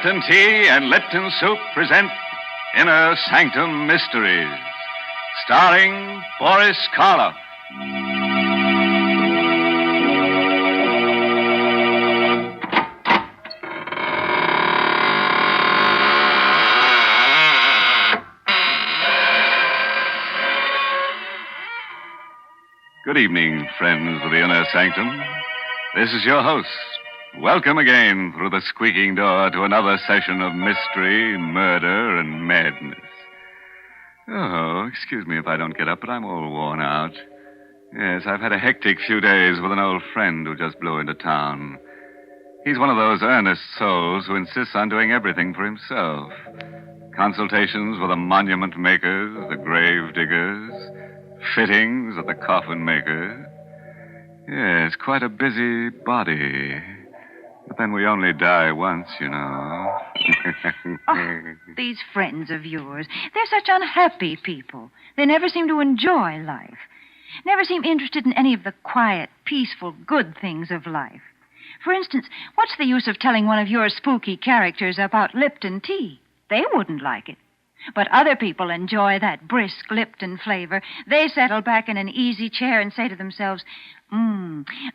Lipton Tea and Lipton Soup present Inner Sanctum Mysteries, starring Boris Karloff. Good evening, friends of the Inner Sanctum. This is your host. Welcome again through the squeaking door to another session of mystery, murder, and madness. Oh, excuse me if I don't get up, but I'm all worn out. Yes, I've had a hectic few days with an old friend who just blew into town. He's one of those earnest souls who insists on doing everything for himself. Consultations with the monument makers, the grave diggers, fittings at the coffin makers. Yes, quite a busy body. But then we only die once, you know. These friends of yours, they're such unhappy people. They never seem to enjoy life. Never seem interested in any of the quiet, peaceful, good things of life. For instance, what's the use of telling one of your spooky characters about Lipton tea? They wouldn't like it. But other people enjoy that brisk Lipton flavor. They settle back in an easy chair and say to themselves,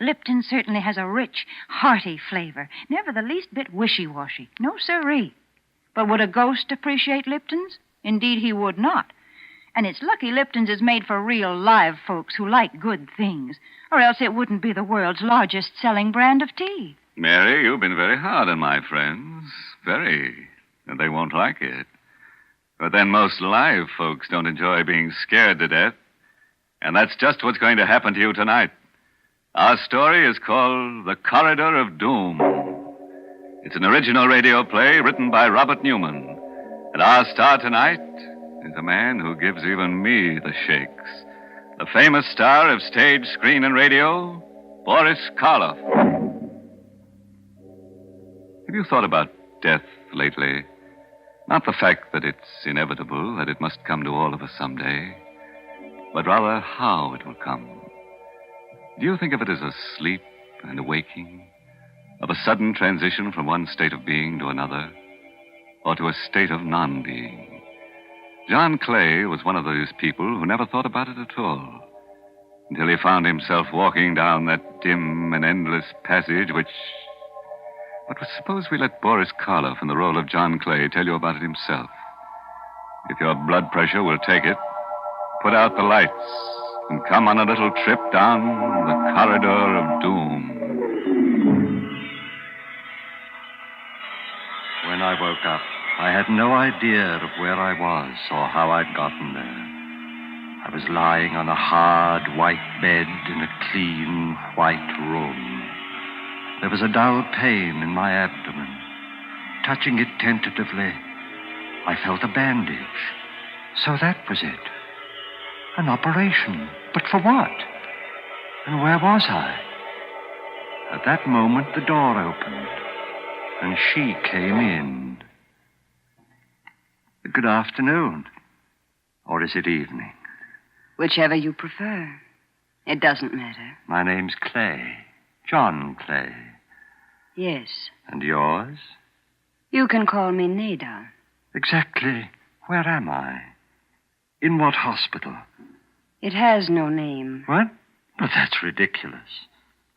Lipton certainly has a rich, hearty flavor. Never the least bit wishy-washy. No siree. But would a ghost appreciate Lipton's? Indeed, he would not. And it's lucky Lipton's is made for real live folks who like good things, or else it wouldn't be the world's largest selling brand of tea. Mary, you've been very hard on my friends. Very. And they won't like it. But then most live folks don't enjoy being scared to death. And that's just what's going to happen to you tonight. Our story is called The Corridor of Doom. It's an original radio play written by Robert Newman. And our star tonight is a man who gives even me the shakes. The famous star of stage, screen, and radio, Boris Karloff. Have you thought about death lately? Not the fact that it's inevitable, that it must come to all of us someday, but rather how it will come. Do you think of it as a sleep and a waking, of a sudden transition from one state of being to another, or to a state of non-being? John Clay was one of those people who never thought about it at all, until he found himself walking down that dim and endless passage which... But suppose we let Boris Karloff in the role of John Clay tell you about it himself. If your blood pressure will take it, put out the lights and come on a little trip down the corridor of doom. When I woke up, I had no idea of where I was or how I'd gotten there. I was lying on a hard, white bed in a clean, white room. There was a dull pain in my abdomen. Touching it tentatively, I felt a bandage. So that was it. An operation. But for what? And where was I? At that moment, the door opened, and she came in. Good afternoon. Or is it evening? Whichever you prefer. It doesn't matter. My name's Clay. John Clay. Yes. And yours? You can call me Nada. Exactly. Where am I? In what hospital? It has no name. What? But that's ridiculous.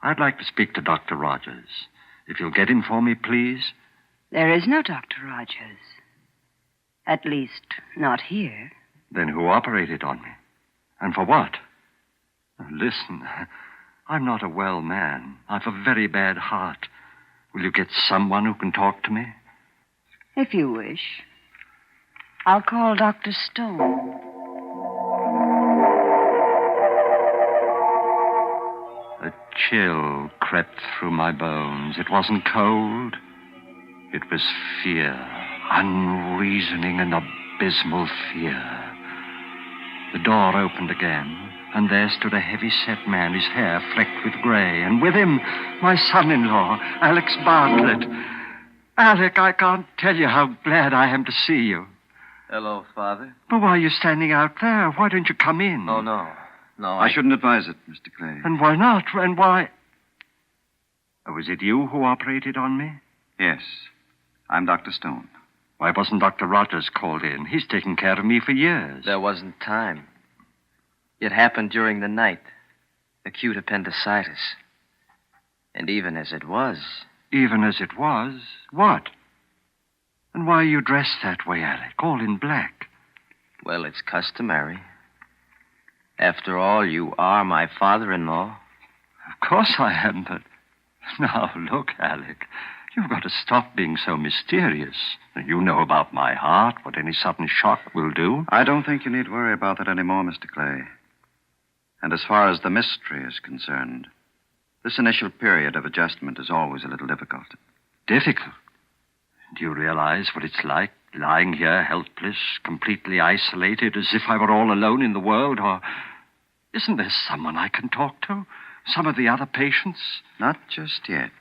I'd like to speak to Dr. Rogers. If you'll get him for me, please. There is no Dr. Rogers. At least, not here. Then who operated on me? And for what? Now, listen, I'm not a well man. I've a very bad heart. Will you get someone who can talk to me? If you wish. I'll call Dr. Stone. A chill crept through my bones. It wasn't cold. It was fear. Unreasoning and abysmal fear. The door opened again. And there stood a heavy-set man, his hair flecked with gray. And with him, my son-in-law, Alex Bartlett. Alec, I can't tell you how glad I am to see you. Hello, Father. But why are you standing out there? Why don't you come in? Oh, no. No, I shouldn't advise it, Mr. Clay. And why not? And why... Was it you who operated on me? Yes. I'm Dr. Stone. Why wasn't Dr. Rogers called in? He's taken care of me for years. There wasn't time. It happened during the night. Acute appendicitis. And even as it was... Even as it was? What? And why are you dressed that way, Alec? All in black. Well, it's customary. After all, you are my father-in-law. Of course I am, but... Now, look, Alec. You've got to stop being so mysterious. You know about my heart, what any sudden shock will do. I don't think you need worry about that anymore, Mr. Clay. And as far as the mystery is concerned, this initial period of adjustment is always a little difficult. Difficult? Do you realize what it's like, lying here helpless, completely isolated, as if I were all alone in the world? Or isn't there someone I can talk to? Some of the other patients? Not just yet.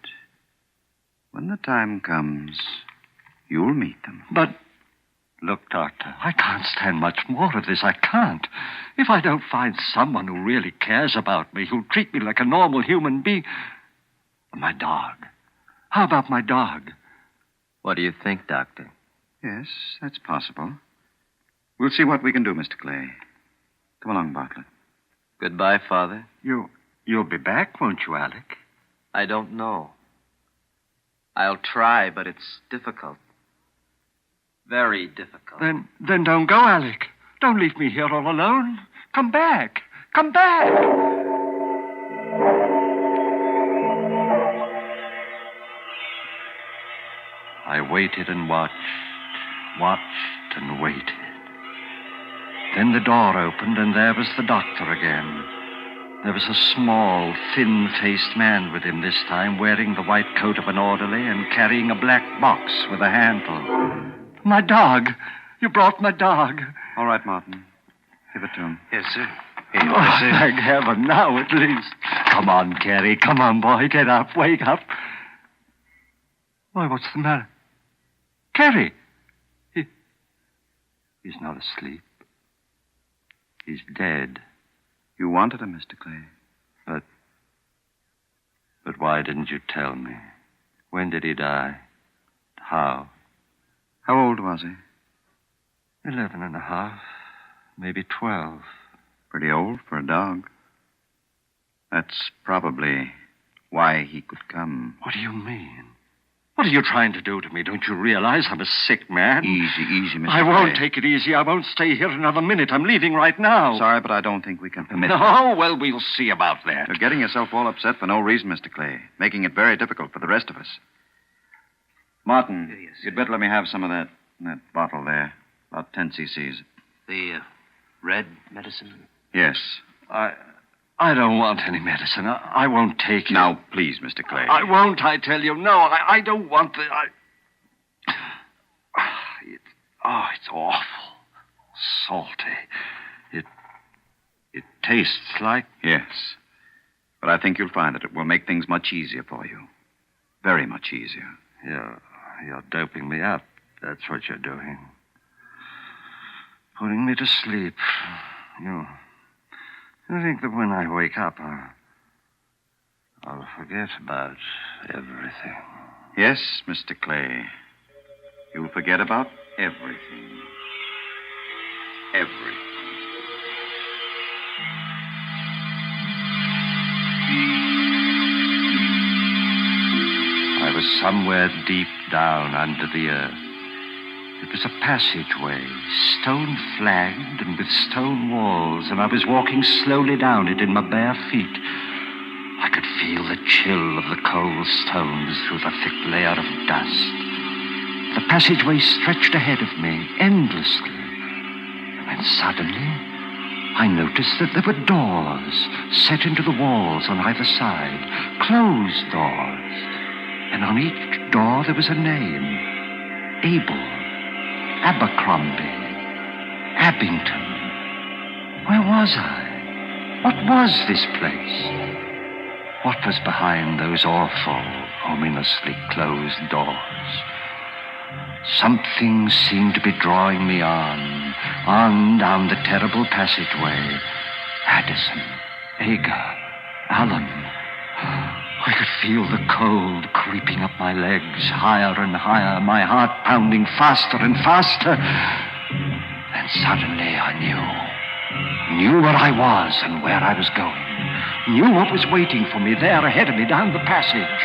When the time comes, you'll meet them. But, look, Doctor, I can't stand much more of this. I can't. If I don't find someone who really cares about me, who'll treat me like a normal human being... My dog. How about my dog? What do you think, Doctor? Yes, that's possible. We'll see what we can do, Mr. Clay. Come along, Bartlett. Goodbye, Father. You'll be back, won't you, Alec? I don't know. I'll try, but it's difficult. Very difficult. Then don't go, Alec. Don't leave me here all alone. Come back. Come back. I waited and watched and waited. Then the door opened, and there was the doctor again. There was a small, thin-faced man with him this time, wearing the white coat of an orderly and carrying a black box with a handle. My dog. You brought my dog. All right, Martin. Give it to him. Yes, sir. Here you Oh, are, sir. thank heaven, now at least. Come on, Carrie. Come on, boy. Get up. Wake up. Why, what's the matter? Carrie. He's not asleep. He's dead. You wanted him, Mr. Clay. But why didn't you tell me? When did he die? How? How old was he? 11 and a half. Maybe 12. Pretty old for a dog. That's probably why he could come. What do you mean? What are you trying to do to me? Don't you realize I'm a sick man? Easy, Mr. I won't Clay. take it easy. I won't stay here another minute. I'm leaving right now. Sorry, but I don't think we can permit No, well, we'll see about that. You're getting yourself all upset for no reason, Mr. Clay, making it very difficult for the rest of us. Martin, Yes, you'd better let me have some of that bottle there. About 10 cc's. The red medicine? Yes. I don't want any medicine. I won't take it. Now, please, Mr. Clay. I won't, I tell you. No, I don't want the... It's awful. Salty. It tastes like... Yes. But I think you'll find that it will make things much easier for you. Very much easier. You're doping me up. That's what you're doing. Putting me to sleep. You think that when I wake up, I'll forget about everything. Yes, Mr. Clay. You'll forget about everything. Everything. I was somewhere deep down under the earth. It was a passageway, stone-flagged and with stone walls, and I was walking slowly down it in my bare feet. I could feel the chill of the cold stones through the thick layer of dust. The passageway stretched ahead of me, endlessly. And then suddenly, I noticed that there were doors set into the walls on either side, closed doors. And on each door there was a name. Abel, Abercrombie, Abington. Where was I? What was this place? What was behind those awful, ominously closed doors? Something seemed to be drawing me on down the terrible passageway. Addison, Agar, Allen. I could feel the cold creeping up my legs, higher and higher, my heart pounding faster and faster. Then suddenly I knew where I was and where I was going. Knew what was waiting for me there ahead of me down the passage.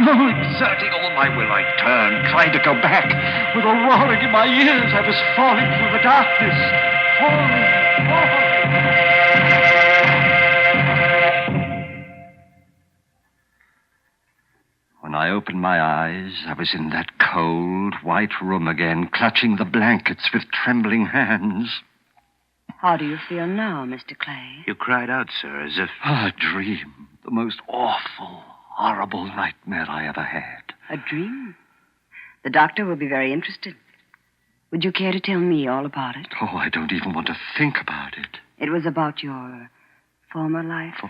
No, exerting all my will, I turned, tried to go back. With a roaring in my ears, I was falling through the darkness. Falling. When I opened my eyes, I was in that cold, white room again, clutching the blankets with trembling hands. How do you feel now, Mr. Clay? You cried out, sir, as if... A dream. The most awful, horrible nightmare I ever had. A dream? The doctor will be very interested. Would you care to tell me all about it? Oh, I don't even want to think about it. It was about your former life?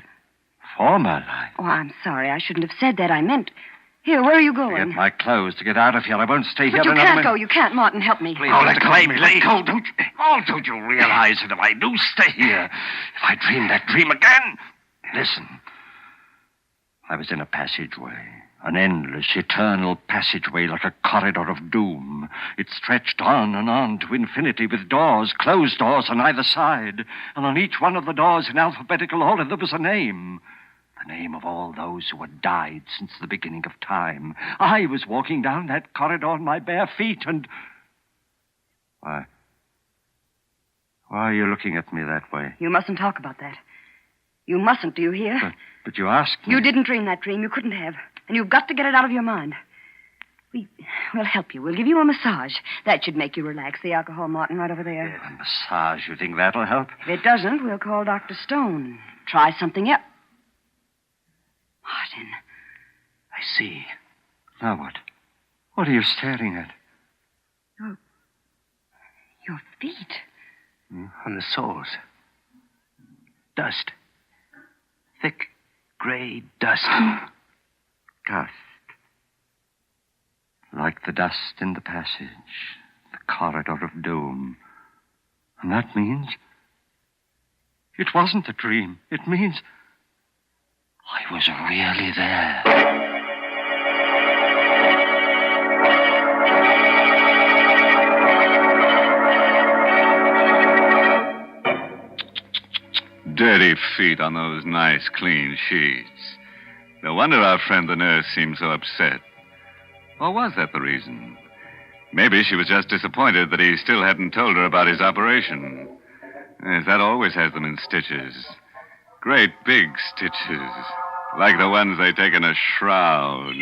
Former life? Oh, I'm sorry. I shouldn't have said that. I meant... Here, where are you going? To get my clothes, to get out of here. I won't stay here But you another can't minute. go. You can't, Martin. Help me. Please, let go of me. Let go. Don't you realize that if I do stay here, if I dream that dream again... Listen. I was in a passageway. An endless, eternal passageway like a corridor of doom. It stretched on and on to infinity with doors, closed doors on either side. And on each one of the doors in alphabetical order there was a name. The name of all those who had died since the beginning of time. I was walking down that corridor on my bare feet and... Why are you looking at me that way? You mustn't talk about that. You mustn't, do you hear? But you asked me. You didn't dream that dream. You couldn't have. And you've got to get it out of your mind. We'll help you. We'll give you a massage. That should make you relax. The alcohol, Martin, right over there. A massage, you think that'll help? If it doesn't, we'll call Dr. Stone. Try something else. Martin. I see. Now what? What are you staring at? Your feet. On the soles. Dust. Thick, gray dust. Dust. Like the dust in the passage. The corridor of doom. And that means... It wasn't a dream. It means... I was really there. Dirty feet on those nice, clean sheets. No wonder our friend the nurse seemed so upset. Or was that the reason? Maybe she was just disappointed that he still hadn't told her about his operation. Yes, that always has them in stitches. Great big stitches. Like the ones they take in a shroud.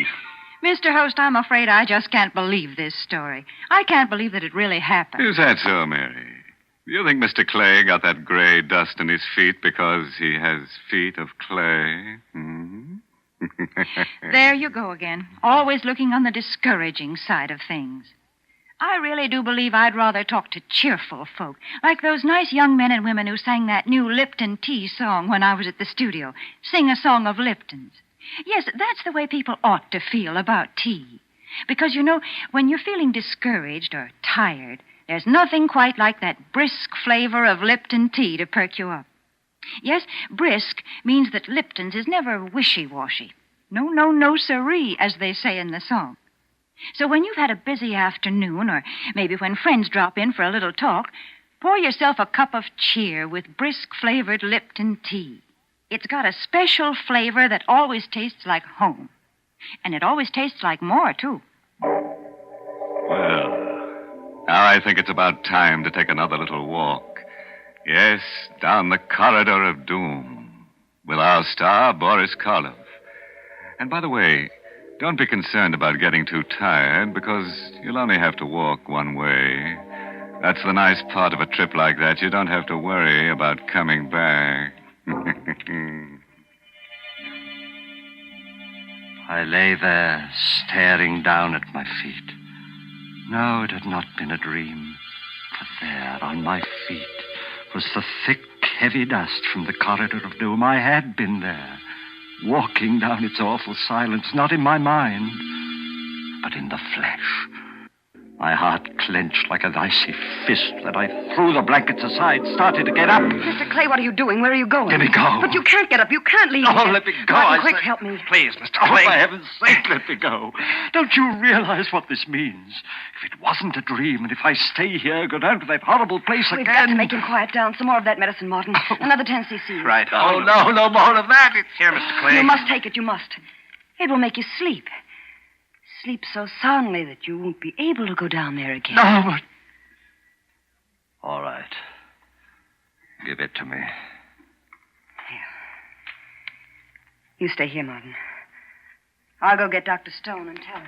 Mr. Host, I'm afraid I just can't believe this story. I can't believe that it really happened. Is that so, Mary? Do you think Mr. Clay got that gray dust in his feet because he has feet of clay? Hmm? There you go again. Always looking on the discouraging side of things. I really do believe I'd rather talk to cheerful folk, like those nice young men and women who sang that new Lipton tea song when I was at the studio. Sing a song of Lipton's. Yes, that's the way people ought to feel about tea. Because, you know, when you're feeling discouraged or tired, there's nothing quite like that brisk flavor of Lipton tea to perk you up. Yes, brisk means that Lipton's is never wishy-washy. No, siree, as they say in the song. So when you've had a busy afternoon, or maybe when friends drop in for a little talk, pour yourself a cup of cheer with brisk-flavored Lipton tea. It's got a special flavor that always tastes like home. And it always tastes like more, too. Well, now I think it's about time to take another little walk. Yes, down the corridor of doom with our star, Boris KARLOFF. And by the way, don't be concerned about getting too tired, because you'll only have to walk one way. That's the nice part of a trip like that. You don't have to worry about coming back. I lay there, staring down at my feet. No, it had not been a dream. For there, on my feet, was the thick, heavy dust from the corridor of doom. I had been there, walking down its awful silence, not in my mind, but in the flesh. My heart clenched like an icy fist. Then I threw the blankets aside, started to get up. Mr. Clay, what are you doing? Where are you going? Let me go. But you can't get up. You can't leave. Oh, let me go. Martin, quick, help me. Please, Mr. Clay. Oh, for heaven's sake, let me go. Don't you realize what this means? If it wasn't a dream, and if I stay here, go down to that horrible place We've again... got to make him quiet down. Some more of that medicine, Martin. Another 10 cc. Right. Oh, no more of that. It's Here, Mr. Clay. You must take it. You must. It will make you sleep. Sleep so soundly that you won't be able to go down there again. No, but... All right. Give it to me. You stay here, Martin. I'll go get Dr. Stone and tell him.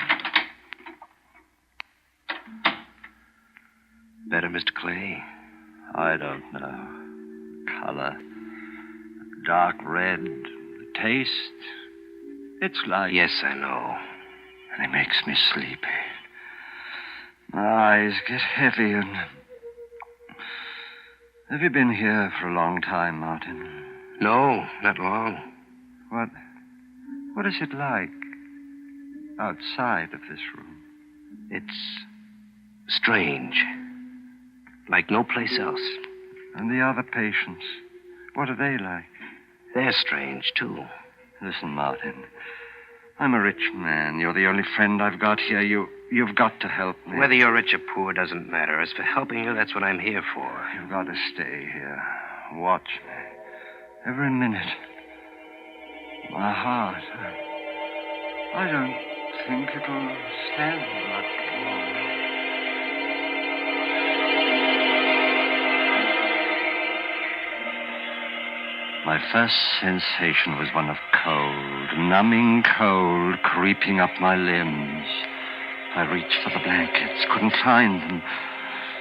Better, Mr. Clay? I don't know. Color. Dark red. Taste. It's like... Yes, I know. And it makes me sleepy. My eyes get heavy and... Have you been here for a long time, Martin? No, not long. What is it like outside of this room? It's strange. Like no place else. And the other patients, what are they like? They're strange, too. Listen, Martin. I'm a rich man. You're the only friend I've got here. You've got to help me. Whether you're rich or poor doesn't matter. As for helping you, that's what I'm here for. You've got to stay here. Watch me. Every minute. My heart. I don't think it'll stand much longer. My first sensation was one of cold, numbing cold, creeping up my limbs. I reached for the blankets, couldn't find them.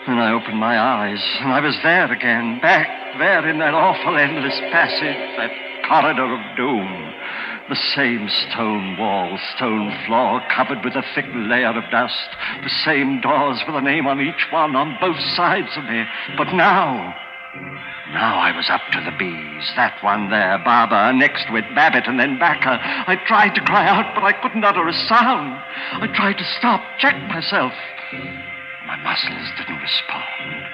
Then I opened my eyes, and I was there again, back there in that awful endless passage, that corridor of doom. The same stone wall, stone floor, covered with a thick layer of dust. The same doors with a name on each one, on both sides of me. But now I was up to the bees. That one there, Barbara, next to it, Babbitt, and then Backer. I tried to cry out, but I couldn't utter a sound. I tried to stop, check myself. My muscles didn't respond.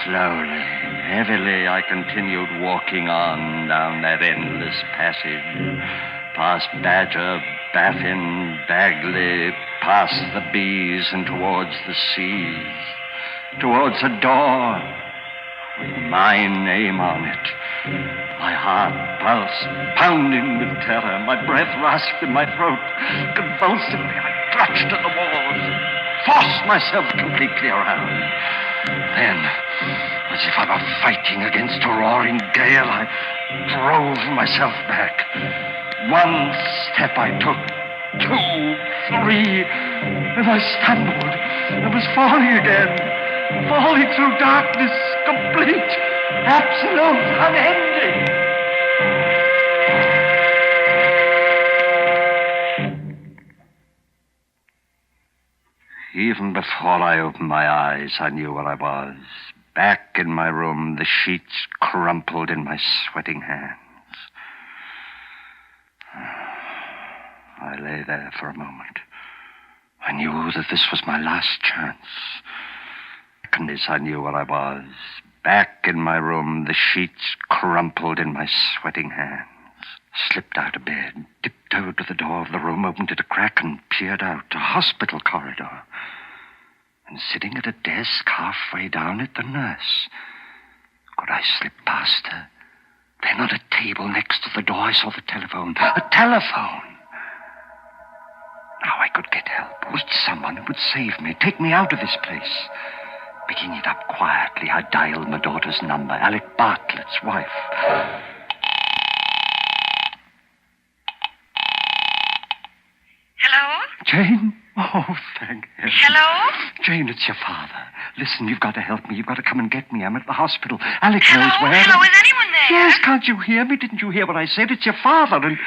Slowly, heavily, I continued walking on down that endless passage. Past Badger, Baffin, Bagley, past the bees and towards the seas. Towards a door with my name on it. My heart pulsed, pounding with terror. My breath rasped in my throat. Convulsively, I clutched at the walls, forced myself completely around. Then, as if I were fighting against a roaring gale, I drove myself back. One step I took, 2, 3, and I stumbled and was falling again. Falling through darkness, complete, absolute, unending. Even before I opened my eyes, I knew where I was. Back in my room, the sheets crumpled in my sweating hands. I lay there for a moment. I knew that this was my last chance. I knew where I was. Back in my room, the sheets crumpled in my sweating hands. Slipped out of bed, tiptoed to the door of the room, opened it a crack, and peered out. A hospital corridor. And sitting at a desk halfway down it, the nurse. Could I slip past her? Then on a table next to the door, I saw the telephone. A telephone! Now I could get help. Reach someone who would save me, take me out of this place. Picking it up quietly, I dialed my daughter's number, Alec Bartlett's wife. Hello? Jane? Oh, thank heaven. Hello? Jane, it's your father. Listen, you've got to help me. You've got to come and get me. I'm at the hospital. Alec Hello? knows where. Hello? Is anyone there? Yes, can't you hear me? Didn't you hear what I said? It's your father and...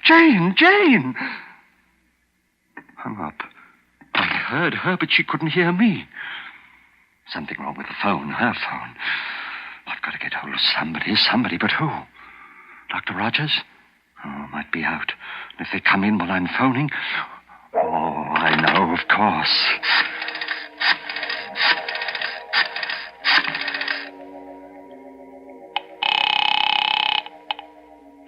Jane! Hung up. I heard her, but she couldn't hear me. Something wrong with the phone, her phone. I've got to get hold of somebody, but who? Dr. Rogers? Oh, might be out. And if they come in while I'm phoning... Oh, I know, of course.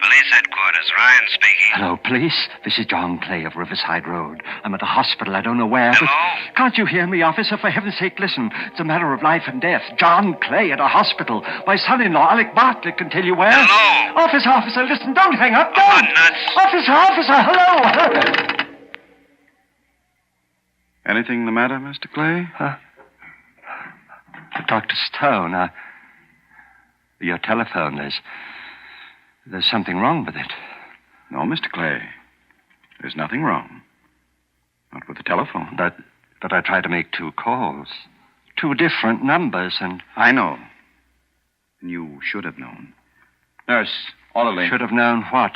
Police headquarters, Ryan speaking. Hello, police. This is John Clay of Riverside Road. I'm at a hospital. I don't know where. Hello? But can't you hear me, officer? For heaven's sake, listen. It's a matter of life and death. John Clay at a hospital. My son-in-law, Alec Bartlett, can tell you where. Hello? Officer, listen. Don't hang up. Don't. I'm nuts. Officer, hello. Anything the matter, Mr. Clay? Dr. Stone, your telephone, there's something wrong with it. No, Mr. Clay. There's nothing wrong. Not with the telephone. But I tried to make 2 calls. 2 different numbers, and... I know. And you should have known. Nurse, orderly. Should have known what?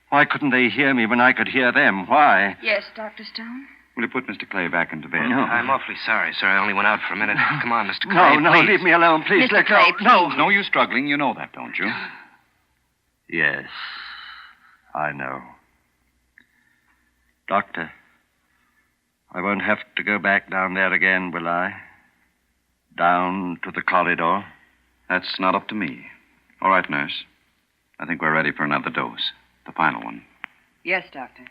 Why couldn't they hear me when I could hear them? Why? Yes, Dr. Stone? Will you put Mr. Clay back into bed? No. I'm awfully sorry, sir. I only went out for a minute. Come on, Mr. Clay. No, please. leave me alone, please. Mr. Let Clay, go. No. No use struggling. You know that, don't you? Yes, I know. Doctor, I won't have to go back down there again, will I? Down to the corridor? That's not up to me. All right, nurse. I think we're ready for another dose. The final one. Yes, Doctor.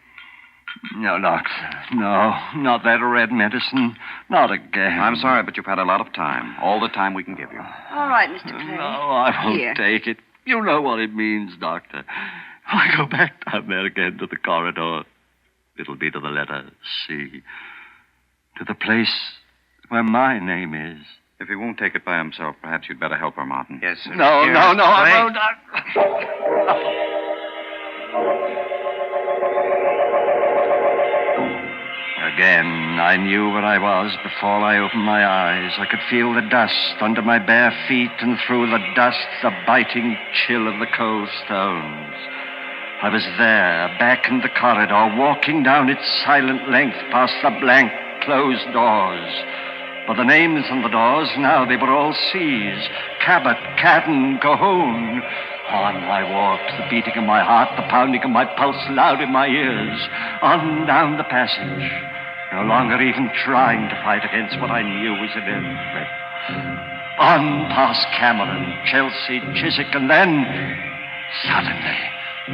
No, doctor. No, not that red medicine. Not again. I'm sorry, but you've had a lot of time. All the time we can give you. All right, Mr. Clay. No, I won't Here. take it. You know what it means, Doctor. If I go back down there again to the corridor, it'll be to the letter C. To the place where my name is. If he won't take it by himself, perhaps you'd better help her, Martin. Yes, sir. No, Here, I Mr. won't. Again, I knew where I was before I opened my eyes. I could feel the dust under my bare feet, and through the dust, the biting chill of the cold stones. I was there, back in the corridor, walking down its silent length past the blank, closed doors. For the names on the doors, now they were all C's. Cabot, Cadden, Cahoon. On I walked, the beating of my heart, the pounding of my pulse loud in my ears. On down the passage, no longer even trying to fight against what I knew was inevitable. On past Cameron, Chelsea, Chiswick, and then, suddenly,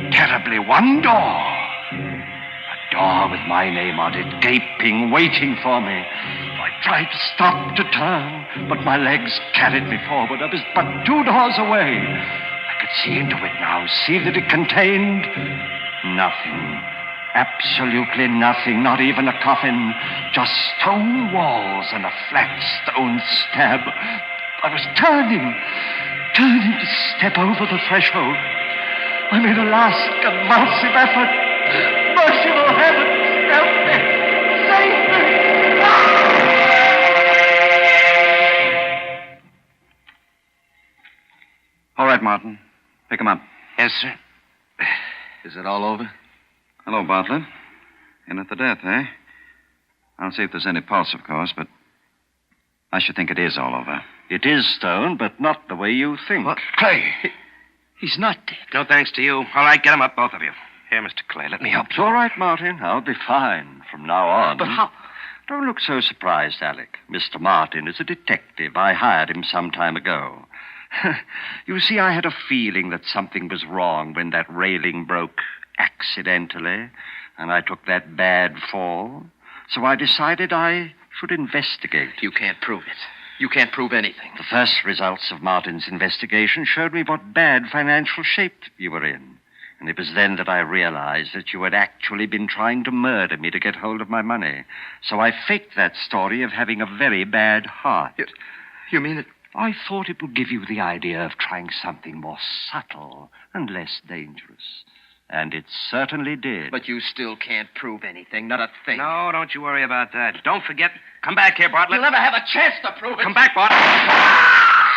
terribly, one door. A door with my name on it, gaping, waiting for me. I tried to stop, to turn, but my legs carried me forward. I was but 2 doors away. I could see into it now, see that it contained nothing. Absolutely nothing, not even a coffin. Just stone walls and a flat stone slab. I was turning to step over the threshold. I made a last convulsive effort. Merciful heavens, help me! Save me! All right, Martin. Pick him up. Yes, sir. Is it all over? Hello, Bartlett. In at the death, eh? I'll see if there's any pulse, of course, but I should think it is all over. It is Stone, but not the way you think. What? Clay. He's not dead. No thanks to you. All right, get him up, both of you. Here, Mr. Clay, let me help It's you. all right, Martin. I'll be fine from now on. But how? Don't look so surprised, Alec. Mr. Martin is a detective. I hired him some time ago. You see, I had a feeling that something was wrong when that railing broke accidentally, and I took that bad fall. So I decided I should investigate. You can't prove it. You can't prove anything. The first results of Martin's investigation showed me what bad financial shape you were in. And it was then that I realized that you had actually been trying to murder me to get hold of my money. So I faked that story of having a very bad heart. You mean it? I thought it would give you the idea of trying something more subtle and less dangerous. And it certainly did. But you still can't prove anything, not a thing. No, don't you worry about that. Don't forget. Come back here, Bartlett. You'll never have a chance to prove it. Come back, Bartlett.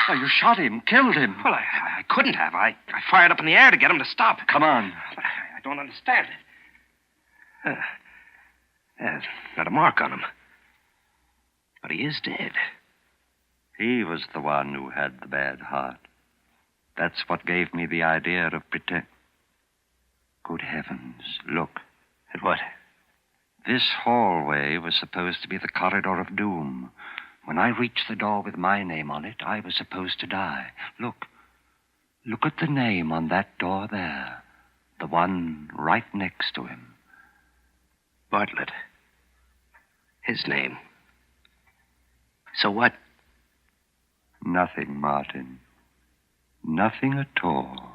Oh, you shot him, killed him. Well, I couldn't have. I fired up in the air to get him to stop. Come on. But I don't understand it. There's not a mark on him. But he is dead. He was the one who had the bad heart. That's what gave me the idea of pretend. Good heavens, look. At what? This hallway was supposed to be the corridor of doom. When I reached the door with my name on it, I was supposed to die. Look. Look at the name on that door there. The one right next to him. Bartlett. His name. So what? Nothing, Martin. Nothing at all.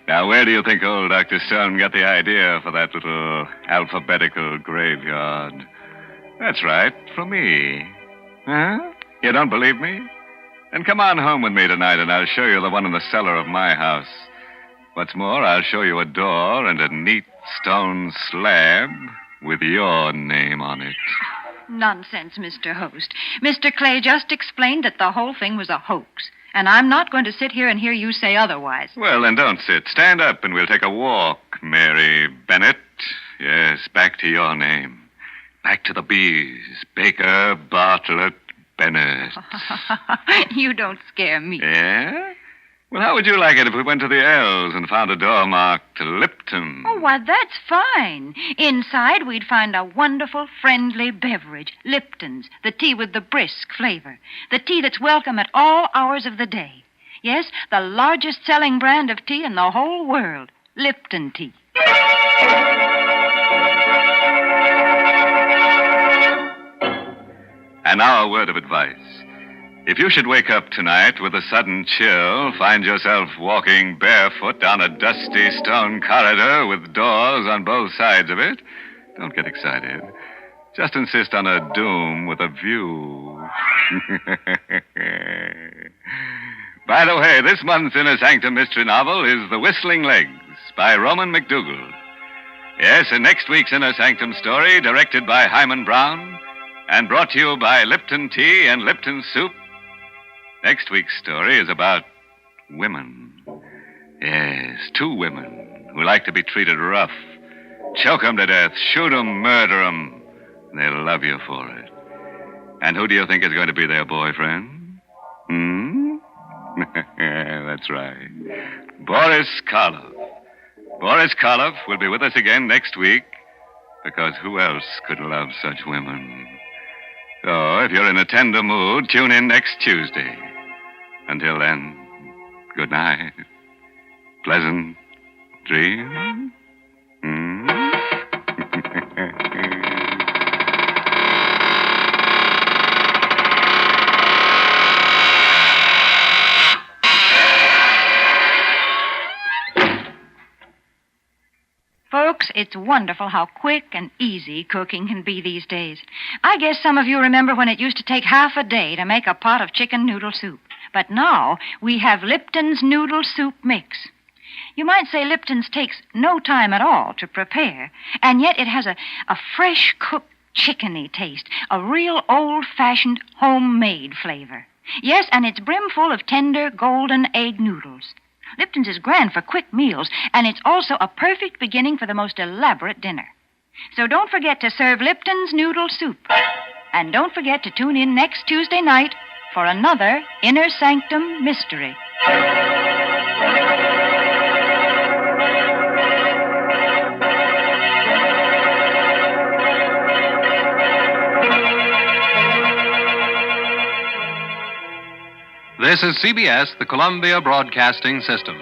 Now, where do you think old Dr. Stone got the idea for that little alphabetical graveyard? That's right, from me. Huh? You don't believe me? Then come on home with me tonight, and I'll show you the one in the cellar of my house. What's more, I'll show you a door and a neat stone slab with your name on it. Nonsense, Mr. Host. Mr. Clay just explained that the whole thing was a hoax. And I'm not going to sit here and hear you say otherwise. Well, then don't sit. Stand up and we'll take a walk, Mary Bennett. Yes, back to your name. Back to the B's. Baker, Bartlett, Bennett. You don't scare me. Yeah? Well, how would you like it if we went to the L's and found a door marked Lipton? Oh, why, that's fine. Inside, we'd find a wonderful, friendly beverage. Lipton's, the tea with the brisk flavor. The tea that's welcome at all hours of the day. Yes, the largest selling brand of tea in the whole world. Lipton tea. And now a word of advice. If you should wake up tonight with a sudden chill, find yourself walking barefoot down a dusty stone corridor with doors on both sides of it, don't get excited. Just insist on a doom with a view. By the way, this month's Inner Sanctum mystery novel is The Whistling Legs by Roman McDougal. Yes, and next week's Inner Sanctum story, directed by Hyman Brown and brought to you by Lipton Tea and Lipton Soup. Next week's story is about women. Yes, two women who like to be treated rough. Choke 'em to death, shoot 'em, murder 'em. They'll love you for it. And who do you think is going to be their boyfriend? That's right. Boris Karloff. Boris Karloff will be with us again next week, because who else could love such women? So, if you're in a tender mood, tune in next Tuesday. Until then, good night. Pleasant dreams. Folks, it's wonderful how quick and easy cooking can be these days. I guess some of you remember when it used to take half a day to make a pot of chicken noodle soup. But now we have Lipton's noodle soup mix. You might say Lipton's takes no time at all to prepare, and yet it has a fresh cooked chickeny taste, a real old-fashioned homemade flavor. Yes, and it's brimful of tender golden egg noodles. Lipton's is grand for quick meals, and it's also a perfect beginning for the most elaborate dinner. So don't forget to serve Lipton's noodle soup. And don't forget to tune in next Tuesday night for another Inner Sanctum mystery. This is CBS, the Columbia Broadcasting System.